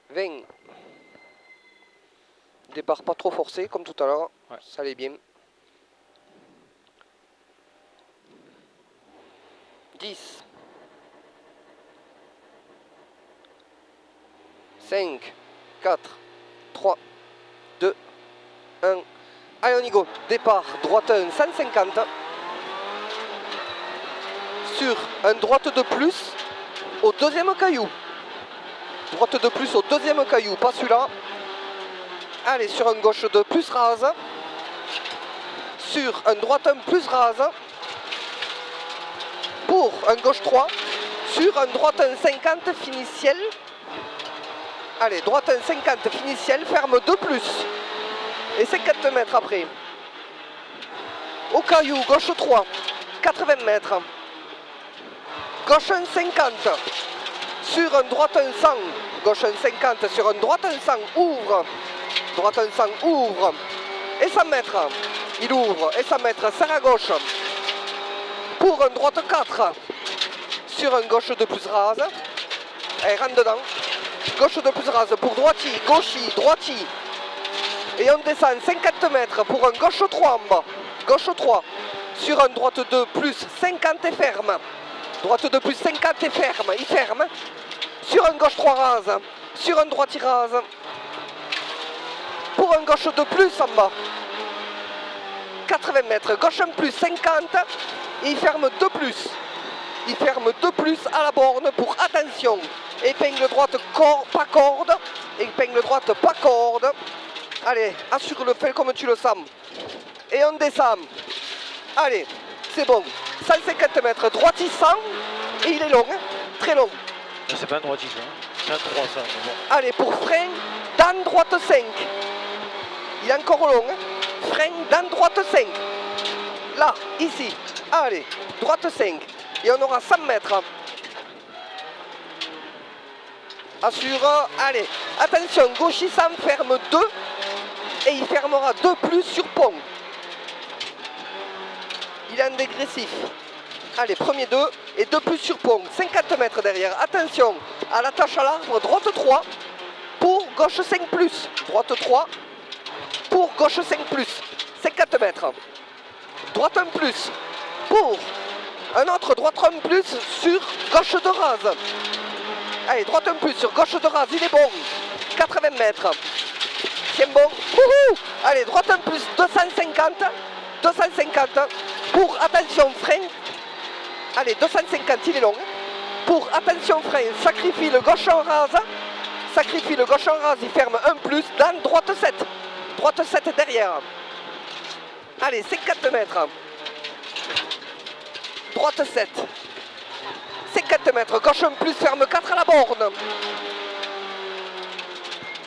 20. Départ pas trop forcé, comme tout à l'heure. Ouais. Ça allait bien. 10. 5, 4, 3, 2, 1. Allez, on y go. Départ, droite 1, 150. Sur un droite de plus au deuxième caillou. Droite de plus au deuxième caillou, pas celui-là. Allez, sur un gauche 2 plus rase. Sur un droite 1 plus rase. Pour un gauche 3. Sur un droite 1 50 finiciel. Allez, droite 1 50 finiciel, ferme 2 plus. Et 50 mètres après. Au caillou, gauche 3, 80 mètres. Gauche 1 50. Sur un droite 1 100. Gauche 1 50 sur un droite 1 100. Ouvre. Droite 1 100, ouvre. Et 100 mètres. Il ouvre. Et 100 mètres. Serre à gauche. Pour un droite 4. Sur un gauche 2 plus rase. Et rentre dedans. Gauche 2 plus rase pour droiti, gauchi, droiti. Et on descend 50 mètres pour un gauche 3 en bas. Gauche 3. Sur un droite 2 plus 50 et ferme. Droite 2 plus 50 et ferme. Il ferme. Sur un gauche 3 rase. Sur un droiti rase. Pour un gauche 2 plus en bas. 80 mètres. Gauche 1 plus 50. Et il ferme 2 plus. Il ferme 2 plus à la borne pour attention. Épingle droite, pas corde. Épingle droite, pas corde. Allez, assure-le, fais comme tu le sens. Et on descend. Allez, c'est bon. 150 mètres, droiti 100. Et il est long, hein, très long. C'est pas un droiti, ça. C'est un 3, ça. Mais bon. Allez, pour frein, dans droite 5. Il est encore long. Hein. Frein, dans droite 5. Là, ici. Allez, droite 5. Et on aura 100 mètres. Assure, allez, attention, gauchissant ferme 2 et il fermera 2 plus sur pont. Il est en dégressif. Allez, premier 2 et 2 plus sur pont, 50 mètres derrière. Attention, à l'attache à l'arbre, droite 3 pour gauche 5 plus. Droite 3 pour gauche 5 plus, 50 mètres. Droite 1 plus pour un autre droite 1 plus sur gauche de rase. Allez, droite un plus sur gauche de rase, il est bon. 80 mètres. Tiens bon. Wouhou. Allez, droite un plus, 250. 250. Pour, attention, frein. Allez, 250, il est long. Pour, attention, frein, sacrifie le gauche en rase. Sacrifie le gauche en rase, il ferme 1 plus dans droite 7. Droite 7 derrière. Allez, 50 mètres. Droite 7. 50 mètres, gauche 1 plus, ferme 4 à la borne.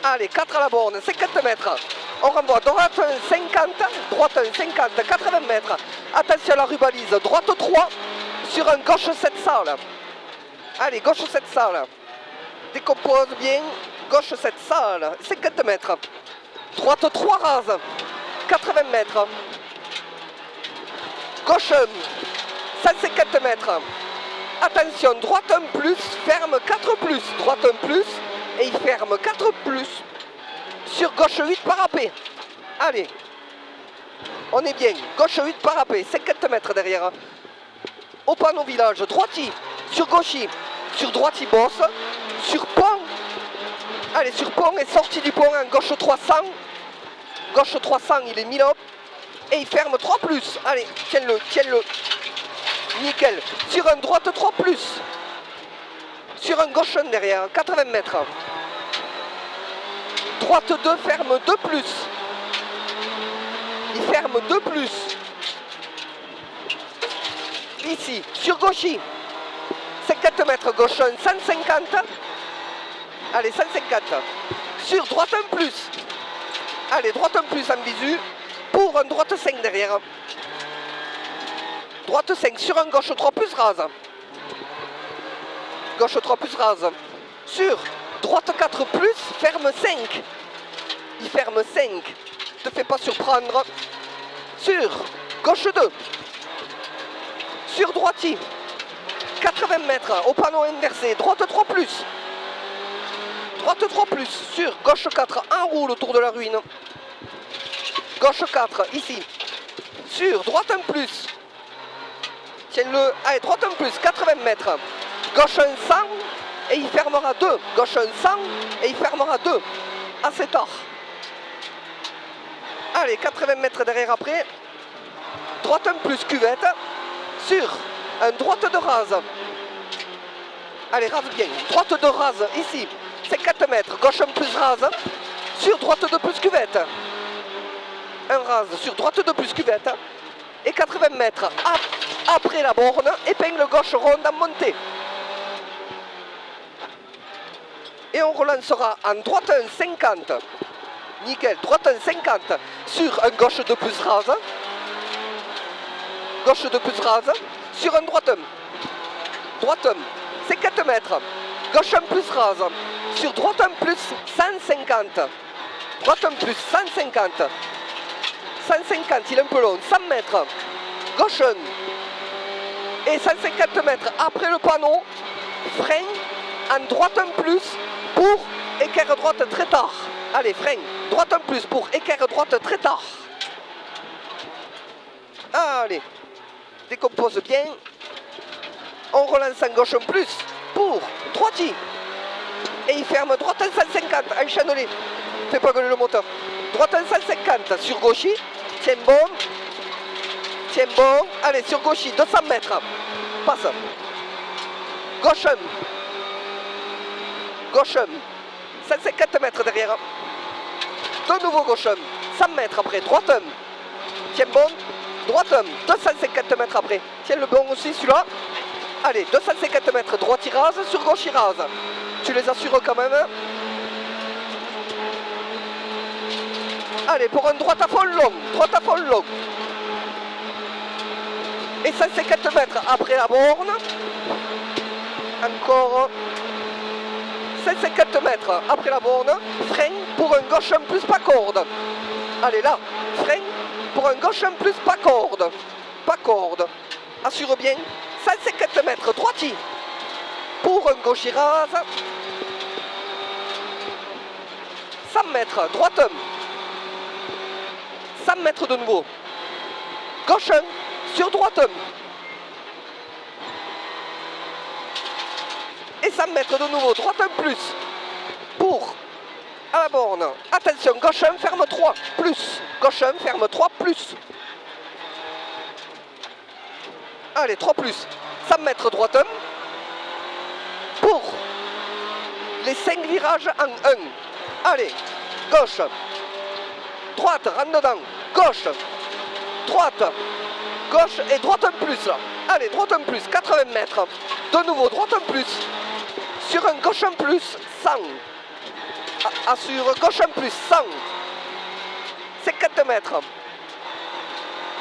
Allez, 4 à la borne, 50 mètres. On renvoie droite 1, 50, droite 1, 50, 80 mètres. Attention à la rubalise, droite 3 sur un gauche 7 sale. Allez, gauche 7 sale. Décompose bien, gauche 7 sale, 50 mètres. Droite 3 rase, 80 mètres. Gauche 1, 150 mètres. Attention, droite 1 plus, ferme 4 plus. Droite 1 plus, et il ferme 4 plus. Sur gauche 8 parapet. Allez. On est bien. Gauche 8 parapet, 50 mètres derrière. Au panneau village, droiti. Sur gauchi. Sur droiti bosse. Sur pont. Allez, sur pont et sortie du pont en gauche 300. Gauche 300, il est mis-up. Et il ferme 3 plus. Allez, tiens-le, tiens-le. Nickel. Sur un droite 3 plus. Sur un gauche 1 derrière, 80 mètres. Droite 2, ferme 2 plus. Il ferme 2 plus. Ici, sur gauchi. 50 mètres, gauche 1, 150. Allez, 150. Sur droite 1 plus. Allez, droite 1 plus en visu. Pour un droite 5 derrière. Droite 5 sur un gauche 3 plus rase. Gauche 3 plus rase. Sur droite 4 plus, ferme 5. Il ferme 5. Ne te fais pas surprendre. Sur gauche 2. Sur droiti. 80 mètres au panneau inversé. Droite 3 plus. droite 3 plus, sur gauche 4, enroule autour de la ruine. Gauche 4, ici. Sur droite 1 plus. Tiens-le, allez, droite 1 plus, 80 mètres. Gauche 1, 100, et il fermera 2. Gauche 1, 100, et il fermera 2. Assez tard. Allez, 80 mètres derrière après. Droite 1 plus, cuvette. Sur un droite de rase. Allez, rase bien. Droite de rase, ici. 50 mètres. Gauche 1 plus rase. Sur droite 2 plus cuvette. Un rase sur droite 2 plus cuvette. Et 80 mètres après la borne. Épingle gauche ronde en montée. Et on relancera en droite 1, 50. Nickel. Droite 1, 50. Sur un gauche 2 plus rase. Gauche 2 plus rase. Sur un droite 1. Droite 1. 50 mètres. Gauche 1 plus rase. Sur droite 1 plus 150. Droite 1 plus 150. 150, il est un peu long. 100 mètres. Gauche 1. Et 150 mètres après le panneau. Frein en droite 1 plus pour équerre droite très tard. Allez, frein. Droite 1 plus pour équerre droite très tard. Allez. Décompose bien. On relance en gauche 1 plus pour droitier. Et il ferme droite 150. Enchaîne-les. Fais pas gueuler le moteur. Droite 150 sur gauchy. Tiens bon. Tiens bon. Allez, sur gauchy, 200 mètres. Passe. Gauche 1. Gauche 1. 150 mètres derrière. De nouveau gauche 1. 100 mètres après. Droite 1. Tiens bon. Droite 1. 250 mètres après. Tiens le bon aussi celui-là. Allez, 250 mètres. Droite il rase, sur gauche il rase. Tu les assures quand même. Allez, pour un droite à fond long. Droite à fond long. Et 150 mètres après la borne. Encore 150 mètres après la borne. Frein pour un gauche 1 plus pas corde. Allez là, frein pour un gauche 1 plus pas corde. Pas corde. Assure bien. 150 mètres droitier. Pour un gauche rase. 100 mètres droite 1. 100 mètres de nouveau. Gauche 1 sur droite 1. Et 100 mètres de nouveau, droite 1 plus. Pour à la borne. Attention, gauche 1, ferme 3 plus. Gauche 1, ferme 3 plus. Allez, 3 plus. 100 mètres droite 1. Pour les 5 virages en 1. Allez, gauche. Droite, rentre dedans. Gauche. Droite. Gauche et droite 1 plus là. Allez, droite 1 plus, 80 mètres. De nouveau, droite 1 plus. Sur un gauche 1 plus, 100. Assure, gauche 1 plus, 100. 50 mètres.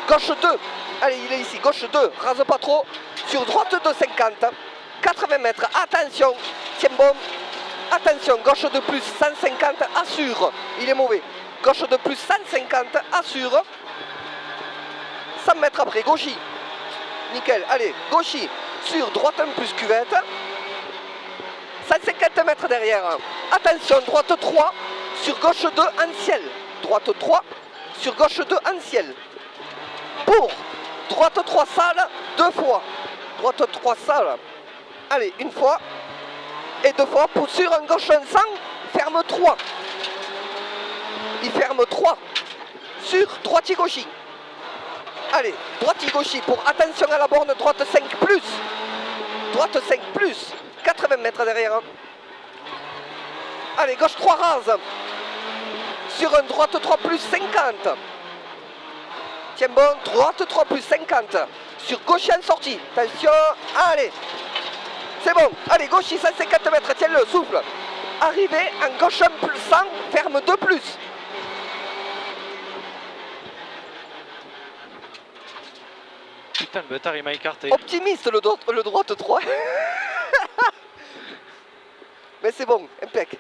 Gauche 2. Allez, il est ici, gauche 2. Rase pas trop. Sur droite 2, 50. 80 mètres. Attention. Tiens bon. Attention, gauche 2 plus, 150. Assure. Il est mauvais. Gauche 2 plus, 150. Assure. 100 mètres après, gauchy. Nickel. Allez, gauchy. Sur droite 1 plus cuvette. 150 mètres derrière. Attention, droite 3. Sur gauche 2 en ciel. Droite 3. Sur gauche 2 en ciel. Pour droite 3 sale, 2 fois. Droite 3 sale. Allez, une fois. Et 2 fois. Pour sur un gauche 100, ferme 3. Il ferme 3. Sur droitier gauchy. Allez, droitier gauchy pour attention à la borne, droite 5 plus. Droite 5 plus. 80 mètres derrière. Allez, gauche 3 rase. Sur un droite 3 plus 50. Tiens bon, droite 3 plus 50. Sur gauche en sortie. Attention, allez. C'est bon. Allez, gauche 150 mètres, tiens-le, souffle. Arrivé en gauche 1 plus 100, ferme 2 plus. Putain, le bâtard il m'a écarté. Optimiste le droite 3. Mais c'est bon, impec.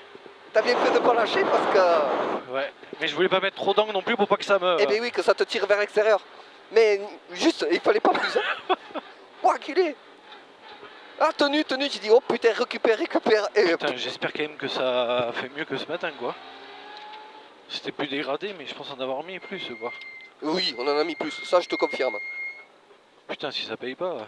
T'as bien fait de pas lâcher parce que... Ouais, mais je voulais pas mettre trop d'angle non plus pour pas que ça me... Eh bien oui, que ça te tire vers l'extérieur. Mais juste, il fallait pas plus. Ouah, qu'il est. Ah, tenue, j'ai dit, oh putain, récupère. Et, Putain, j'espère quand même que ça fait mieux que ce matin, quoi. C'était plus dégradé, mais je pense en avoir mis plus, quoi. oui, on en a mis plus, ça je te confirme. Putain, si ça paye pas.